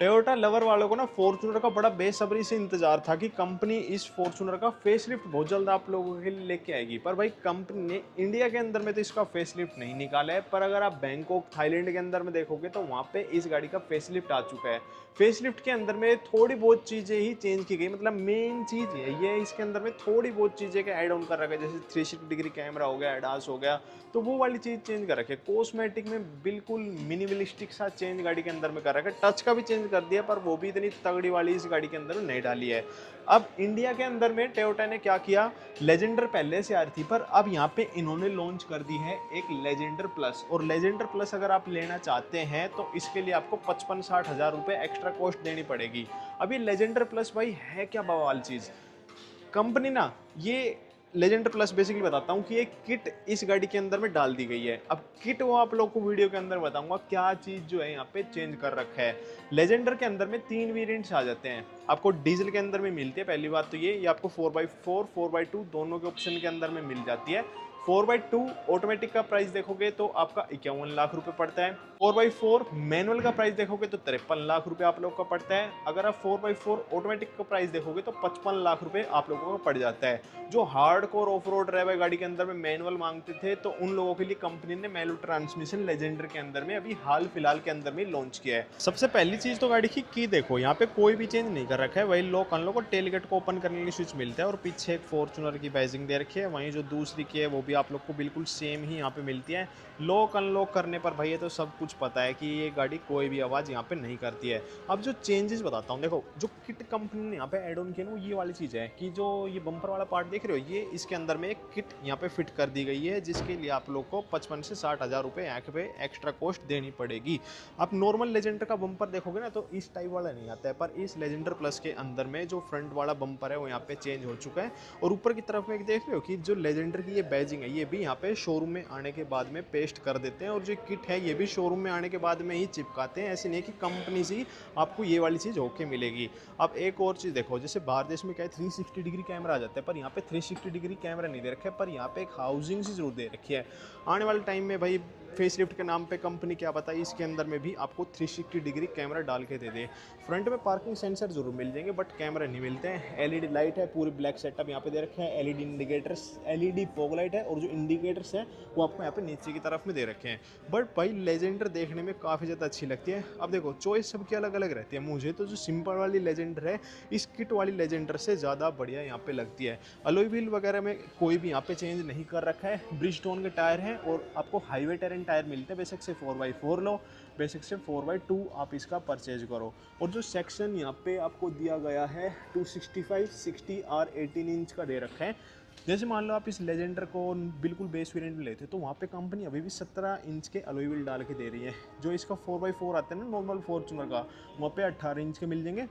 Toyota lover वालों को ना फॉर्च्यूनर का बड़ा बेसब्री से इंतजार था कि कंपनी इस फॉर्च्यूनर का फेसलिफ्ट बहुत जल्द आप लोगों के लिए लेके आएगी। पर भाई कंपनी ने इंडिया के अंदर में तो इसका फेसलिफ्ट नहीं निकाला है, पर अगर आप बैंकॉक थाईलैंड के अंदर में देखोगे तो वहाँ पे इस गाड़ी का फेसलिफ्ट आ चुका है। फेसलिफ्ट के अंदर में थोड़ी बहुत चीज़ें ही चेंज की गई, मतलब मेन चीज़ ये है इसके अंदर में थोड़ी बहुत चीज़ें का ऐड ऑन कर रखा है, जैसे 360 डिग्री कैमरा हो गया, एडास हो गया, तो वो वाली चीज़ चेंज कर रखी है। कॉस्मेटिक में बिल्कुल मिनिमलिस्टिक सा चेंज गाड़ी के अंदर में कर रखा है, टच का भी चेंज कर दिया, पर वो भी इतनी तगड़ी वाली इस गाड़ी के अंदर में नहीं डाली है। अब इंडिया के अंदर में टोयोटा ने क्या किया, लेजेंडर पहले से आ रही थी, पर अब यहाँ पे इन्होंने लॉन्च कर दी है एक लेजेंडर प्लस। और लेजेंडर प्लस अगर आप लेना चाहते हैं तो इसके लिए आपको 55-60 हज़ार रुपये एक्स्ट्रा कॉस्ट देनी पड़ेगी। अब ये लेजेंडर प्लस भाई है क्या बवाल चीज़, कंपनी ना ये लेजेंडर प्लस बेसिकली बताता हूँ कि एक किट इस गाड़ी के अंदर में डाल दी गई है। अब किट वो आप लोग को वीडियो के अंदर बताऊंगा क्या चीज़ जो है यहाँ पे चेंज कर रखा है। लेजेंडर के अंदर में 3 वेरिएंट्स आ जाते हैं, आपको डीजल के अंदर में मिलती है। पहली बात तो ये आपको 4x4 4x2 दोनों के ऑप्शन के अंदर में मिल जाती है। 4x2 ऑटोमेटिक का प्राइस देखोगे तो आपका 51 लाख रुपए पड़ता है। 4x4 मैनुअल का प्राइस देखोगे तो 53 लाख रुपए आप लोग का पड़ता है। अगर आप 4x4 ऑटोमेटिक का प्राइस देखोगे तो 55 लाख रुपए आप लोगों को पड़ जाता है। जो hard core of road driver गाड़ी के अंदर में मैनुअल मांगते थे तो उन लोगों के लिए कंपनी ने मैनुअल ट्रांसमिशन लेजेंडर के अंदर में अभी हाल फिलहाल के अंदर में लॉन्च किया है। सबसे पहली चीज तो गाड़ी की देखो, यहाँ पे कोई भी चेंज नहीं कर रखा है। वही लॉक अनलॉक और टेलगेट को ओपन करने के लिए स्विच मिलता है और पीछे एक फॉर्च्यूनर की बैजिंग दे रखी है। वहीं जो दूसरी की है वो भी आप लोग को बिल्कुल सेम ही यहाँ पे मिलती है। लॉक अनलॉक करने पर भाई ये तो सब कुछ पता है कि ये गाड़ी कोई भी आवाज़ यहाँ पे नहीं करती है। अब जो चेंजेस बताता हूँ, देखो जो किट कंपनी ने यहाँ पे ऐड ऑन किया ना, वो ये वाली चीज़ है कि जो ये बम्पर वाला पार्ट देख रहे हो, ये इसके अंदर में एक किट यहाँ पे फिट कर दी गई है, जिसके लिए आप लोग को 55 से 60 हज़ार रुपये यहाँ पे एक्स्ट्रा कॉस्ट देनी पड़ेगी। आप नॉर्मल लेजेंडर का बम्पर देखोगे ना तो इस टाइप वाला नहीं आता है, पर इस लेजेंडर प्लस के अंदर में जो फ्रंट वाला बम्पर है वो यहाँ पे चेंज हो चुका है। और ऊपर की तरफ में देख रहे हो कि जो लेजेंडर की ये बैजिंग है ये भी यहाँ पे शोरूम में आने के बाद में पेस्ट कर देते हैं, और जो किट है ये भी शोरूम में आने के बाद में ही चिपकाते हैं। ऐसे नहीं कि कंपनी से ही आपको ये वाली चीज़ होके मिलेगी। अब एक और चीज़ देखो, जैसे बाहर देश में क्या है 360 डिग्री कैमरा आ जाता है, पर यहाँ पे 360 डिग्री कैमरा नहीं दे रखा है, पर यहाँ पे एक हाउसिंग सी जरूर दे रखी है। आने वाले टाइम में भाई फेसलिफ्ट के नाम पे कंपनी क्या बताई, इसके अंदर में भी आपको 360 डिग्री कैमरा डाल के दे दे। फ्रंट में पार्किंग सेंसर जरूर मिल जाएंगे, बट कैमरा नहीं मिलते हैं। एलईडी लाइट है, पूरी ब्लैक सेटअप यहाँ पे दे रखे हैं। LED indicators, LED fog light है, और जो इंडिकेटर्स हैं वो आपको यहाँ पे नीचे की तरफ में दे रखे हैं। बट भाई लेजेंडर देखने में काफ़ी ज़्यादा अच्छी लगती है। अब देखो चॉइस सबकी अलग अलग रहती है, मुझे तो जो सिंपल वाली लेजेंडर है इस किट वाली लेजेंडर से ज़्यादा बढ़िया यहाँ पे लगती है। अलॉय व्हील वगैरह में कोई भी यहाँ पे चेंज नहीं कर रखा है। ब्रिजस्टोन के टायर हैं और आपको हाईवे टेरेन टायर मिलते हैं। बेसिक से 4x4 लो, बेसिक से 4x2 आप इसका परचेज करो। और जो सेक्शन यहाँ पे आपको दिया गया है 265 60 और 18 इंच का दे रखा है। जैसे मान लो आप इस लेजेंडर को बिल्कुल बेस वेरिएंट में लेते तो वहाँ पे कंपनी अभी भी 17 इंच के अलॉय व्हील डाल के दे रही है। जो इसका 4x4 आता है ना नॉर्मल फॉर्च्यूनर का, वहाँ पे 18 इंच के मिल जाएंगे।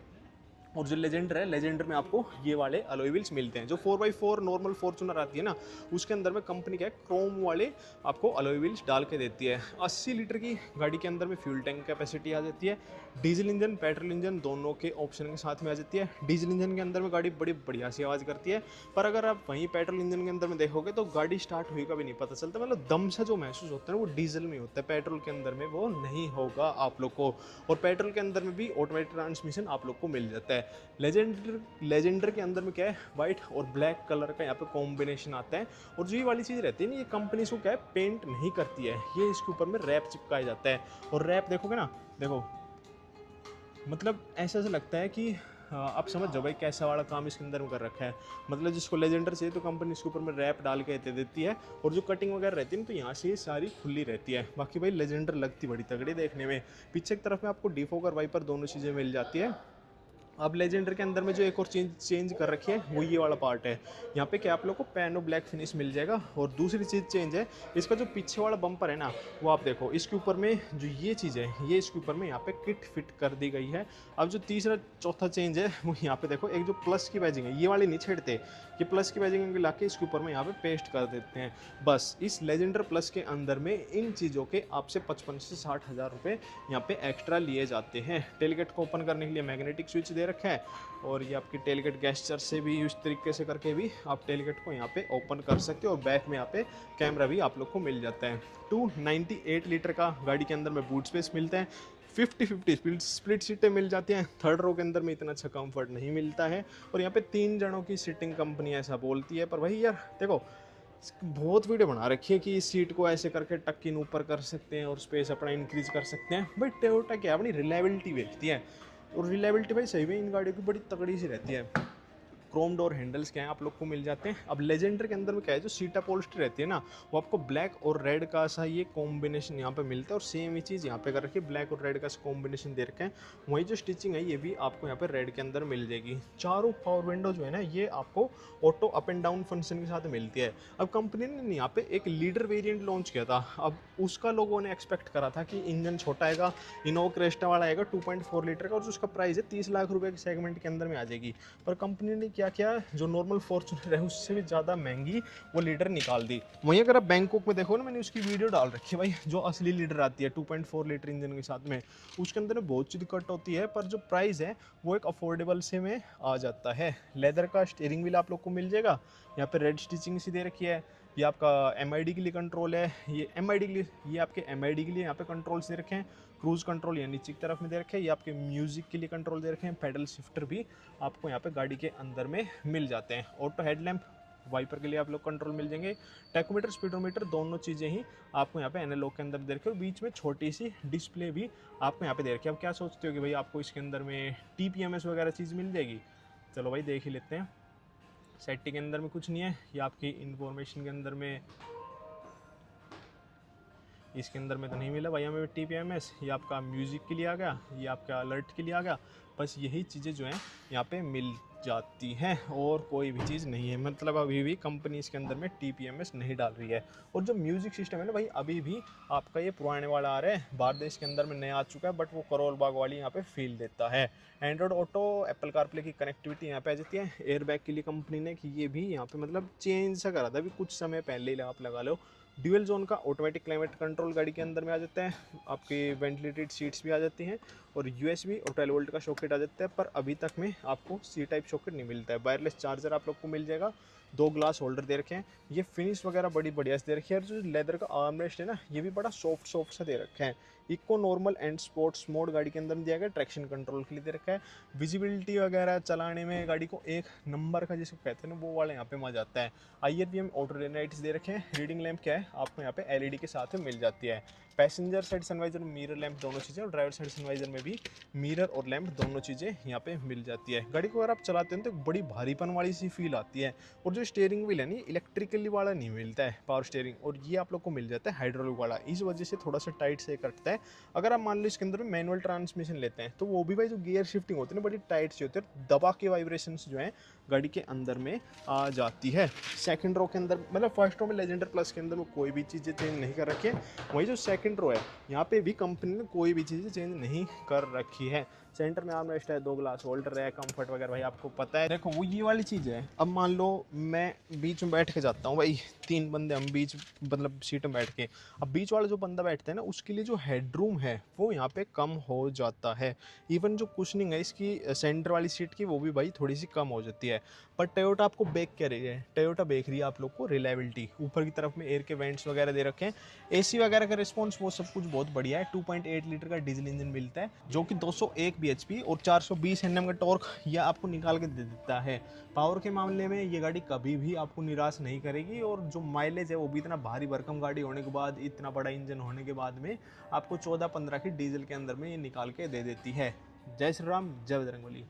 और जो लेजेंडर है, लेजेंडर में आपको ये वाले अलॉय व्हील्स मिलते हैं। जो 4x4 नॉर्मल फॉर्च्यूनर आती है ना, उसके अंदर में कंपनी क्या है क्रोम वाले आपको अलॉय व्हील्स डाल के देती है। 80 लीटर की गाड़ी के अंदर में फ्यूल टैंक कैपेसिटी आ जाती है। डीजल इंजन पेट्रोल इंजन दोनों के ऑप्शन के साथ में आ जाती है। डीजल इंजन के अंदर में गाड़ी बड़ी बढ़िया सी आवाज़ करती है, पर अगर आप वहीं पेट्रोल इंजन के अंदर में देखोगे तो गाड़ी स्टार्ट हुई का भी नहीं पता चलता। मतलब दम सा जो महसूस होता है वो डीजल में होता है, पेट्रोल के अंदर में वो नहीं होगा आप लोग को। और पेट्रोल के अंदर में भी ऑटोमेटिक ट्रांसमिशन आप लोग को मिल जाता है। लेजेंडर के अंदर में क्या है वाइट और ब्लैक कलर का यहाँ पे कॉम्बिनेशन आता है। और जो ये वाली चीज़ रहती है ना, ये कंपनी इसको क्या है पेंट नहीं करती है, ये इसके ऊपर में रैप चिपकाया जाता है। और रैप देखोगे ना, देखो मतलब ऐसा लगता है कि आप समझ जाओ भाई कैसा वाला काम इसके अंदर में कर रखा है। मतलब जिसको लेजेंडर चाहिए तो कंपनी इसके ऊपर में रैप डाल के दे देती है। और जो कटिंग वगैरह रहती है ना तो यहाँ से ये सारी खुली रहती है। बाकी भाई लेजेंडर लगती बड़ी तगड़ी देखने में। पीछे की तरफ में आपको डिफॉगर वाइपर दोनों चीज़ें मिल जाती है। अब लेजेंडर के अंदर में जो एक और चेंज कर रखी है वो ये वाला पार्ट है। यहाँ पे क्या आप लोग को पैनो ब्लैक फिनिश मिल जाएगा। और दूसरी चीज़ चेंज है, इसका जो पीछे वाला बम्पर है ना, वो आप देखो इसके ऊपर में जो ये चीज़ है ये इसके ऊपर में यहाँ पे किट फिट कर दी गई है। अब जो तीसरा चौथा चेंज है वो यहाँ पे देखो, एक जो प्लस की बैजिंग है ये वाली नहीं छेड़ते, ये प्लस की बैजिंग ला के इसके ऊपर में यहाँ पे पेस्ट कर देते हैं। बस इस लेजेंडर प्लस के अंदर में इन चीज़ों के आपसे 55 से 60 हज़ार रुपये यहाँ पे एक्स्ट्रा लिए जाते हैं। टेलगेट को ओपन करने के लिए मैग्नेटिक स्विच दे रखा है, और ये आपकी टेलगेट गेस्चर से भी इस तरीके से करके भी आप टेलगेट को यहाँ पे ओपन कर सकते हो। और बैक में यहाँ पे कैमरा भी आप लोग को मिल जाता है। 298 लीटर का गाड़ी के अंदर में बूट स्पेस मिलता है। 50-50 स्प्लिट सीटें मिल जाती हैं। थर्ड रो के अंदर में इतना अच्छा कंफर्ट नहीं मिलता है, और यहाँ पे 3 जनों की सीटिंग कंपनी ऐसा बोलती है। पर भाई यार देखो, बहुत वीडियो बना रखी है कि इस सीट को ऐसे करके टक्किन ऊपर कर सकते हैं और स्पेस अपना इंक्रीज कर सकते हैं। भाई टोयोटा क्या अपनी रिलायबिलिटी बेचती है, और रिलायबिलिटी भाई सही में इन गाड़ियों की बड़ी तगड़ी सी रहती है। क्रोम डोर हैंडल्स क्या है आप लोग को मिल जाते हैं। अब लेजेंडर के अंदर में क्या है, जो सीट अपहोल्स्ट्री रहती है ना, वो आपको ब्लैक और रेड का सा ये कॉम्बिनेशन यहाँ पे मिलता है, और सेम ही चीज़ यहाँ पे कर रखी है, ब्लैक और रेड का कॉम्बिनेशन दे रखे हैं। वही जो स्टिचिंग है ये भी आपको यहाँ पे रेड के अंदर मिल जाएगी। चारों पावर विंडो जो है ना, ये आपको auto up and down function के साथ मिलती है। अब कंपनी ने यहाँ पे एक लीडर वेरिएंट लॉन्च किया था। अब उसका लोगों ने एक्सपेक्ट करा था कि इंजन छोटा आएगा, इनोवा क्रेस्टा वाला आएगा 2.4 लीटर का, और उसका प्राइस है 30 लाख रुपए के सेगमेंट के अंदर में आ जाएगी। पर कंपनी ने क्या किया, जो नॉर्मल फॉर्च्यूनर है उससे भी ज़्यादा महंगी वो लीडर निकाल दी। वहीं अगर आप बैंकॉक में देखो ना, मैंने उसकी वीडियो डाल रखी है भाई, जो असली लीडर आती है 2.4 लीटर इंजन के साथ में, उसके अंदर बहुत चीज़ कट होती है, पर जो प्राइस है वो एक अफोर्डेबल से में आ जाता है। लेदर का स्टीयरिंग व्हील आप लोग को मिल जाएगा, यहाँ पे रेड स्टिचिंग सी दे रखी है। ये आपका MID के लिए कंट्रोल है, ये MID के लिए, ये आपके MID के लिए यहाँ पे कंट्रोल्स दे रखे हैं। क्रूज कंट्रोल ये नीचे की तरफ में दे रखे हैं, ये आपके म्यूजिक के लिए कंट्रोल दे रखे हैं। पेडल शिफ्टर भी आपको यहाँ पे गाड़ी के अंदर में मिल जाते हैं। ऑटो हेडलैम्प, वाइपर के लिए आप लोग कंट्रोल मिल जाएंगे। टैकोमीटर, स्पीडोमीटर दोनों चीज़ें ही आपको यहाँ पे एनालॉग के अंदर दे रखे, और बीच में छोटी सी डिस्प्ले भी आपको यहाँ पे दे रखी है। अब क्या सोचते हो कि भाई आपको इसके अंदर में TPMS वगैरह चीज़ मिल जाएगी? चलो भाई देख ही लेते हैं। सेफ्टी के अंदर में कुछ नहीं है, ये आपकी इंफॉर्मेशन के अंदर में, इसके अंदर में तो नहीं मिला भाई हमें TPMS। ये आपका म्यूज़िक के लिए आ गया, ये आपका अलर्ट के लिए आ गया। बस यही चीज़ें जो हैं यहाँ पे मिल जाती हैं, और कोई भी चीज़ नहीं है। मतलब अभी भी कंपनी इसके अंदर में TPMS नहीं डाल रही है। और जो म्यूज़िक सिस्टम है ना भाई, अभी भी आपका ये पुराने वाला आ रहा है, बाहर देश के अंदर में नया आ चुका है, बट वो करोल बाग वाली यहाँ पे फील देता है। एंड्रॉयड ऑटो, एप्पल कारप्ले की कनेक्टिविटी यहाँ पे आ जाती है। एयरबैग के लिए कंपनी ने कि ये भी यहाँ पे मतलब चेंज सा करा था अभी कुछ समय पहले ही, आप लगा लो। ड्यूअल जोन का ऑटोमेटिक क्लाइमेट कंट्रोल गाड़ी के अंदर में आ जाता है। आपकी वेंटिलेटेड सीट्स भी आ जाती हैं, और USB और 12 वोल्ट का सॉकेट आ जाता है। पर अभी तक में आपको C टाइप सॉकेट नहीं मिलता है। वायरलेस चार्जर आप लोग को मिल जाएगा। 2 ग्लास होल्डर दे रखे हैं। ये फिनिश वगैरह बड़ी बढ़िया से दे रखी है, और जो लेदर का आर्मरेस्ट है ना, ये भी बड़ा सॉफ्ट सॉफ्ट सा दे रखा है। Eco, normal and sports mode गाड़ी के अंदर दिया गया। ट्रैक्शन कंट्रोल के लिए दे रखा है। विजिबिलिटी वगैरह चलाने में गाड़ी को एक नंबर का जिसको कहते हैं ना, वो वाला यहाँ पे मजा आता है। IRPM ऑटो लाइट्स दे रखे हैं। रीडिंग लैंप क्या है आपको यहाँ पे LED के साथ में मिल जाती है। Passenger side sun visor, mirror lamp दोनों चीज़ें, और ड्राइवर साइड सनवाइजर में भी मिरर और लैंप दोनों चीज़ें यहाँ पे मिल जाती है। गाड़ी को अगर आप चलाते हैं तो बड़ी भारीपन वाली सी फील आती है। और जो स्टीयरिंग व्हील है ना, इलेक्ट्रिकली वाला नहीं मिलता है पावर स्टीयरिंग, और ये आप लोग को मिल जाता है हाइड्रोलिक वाला। इस वजह से थोड़ा सा टाइट से कटता है। अगर आप मान लो इसके अंदर मैनुअल ट्रांसमिशन लेते हैं, तो वो भी भाई जो गियर शिफ्टिंग होती है ना, बड़ी टाइट सी होती है, दबा के वाइब्रेशंस जो है गाड़ी के अंदर में आ जाती है। सेकंड रो के अंदर, मतलब फर्स्ट रो में लेजेंडर प्लस के अंदर वो कोई भी चीज़ें चेंज नहीं कर रखी है। वही जो सेकंड रो है, यहाँ पे भी कंपनी ने कोई भी चीज़ें चेंज नहीं कर रखी है। सेंटर में आर्मरेस्ट है, 2 ग्लास होल्डर है, कंफर्ट वगैरह भाई आपको पता है। देखो वो ये वाली चीज़ है। अब मान लो मैं बीच में बैठ के जाता हूँ भाई, 3 बंदे हम बीच, मतलब सीट में बैठ के, अब बीच वाला जो बंदा बैठता है ना, उसके लिए जो हेडरूम है वो यहाँ पे कम हो जाता है। इवन जो कुशनिंग है इसकी सेंटर वाली सीट की, वो भी भाई थोड़ी सी कम हो जाती है। पर टोयोटा आपको बेक क्या रही है, टोयोटा बेक रही है आप लोग को रिलायबिलिटी। ऊपर की तरफ में एयर के वेंट्स वगैरह दे रखे हैं। AC वगैरह का रिस्पॉन्स वो सब कुछ बहुत बढ़िया है। 2.8 लीटर का डीजल इंजन मिलता है, जो कि 201 bhp और 420 Nm का टॉर्क यह आपको निकाल के दे देता है। पावर के मामले में ये गाड़ी कभी भी आपको निराश नहीं करेगी, और जो माइलेज है वो भी इतना भारी भरकम गाड़ी होने के बाद, इतना बड़ा इंजन होने के बाद में आपको 14-15 की डीजल के अंदर में ये निकाल के दे देती है। जय श्री राम, जय बजरंगबली।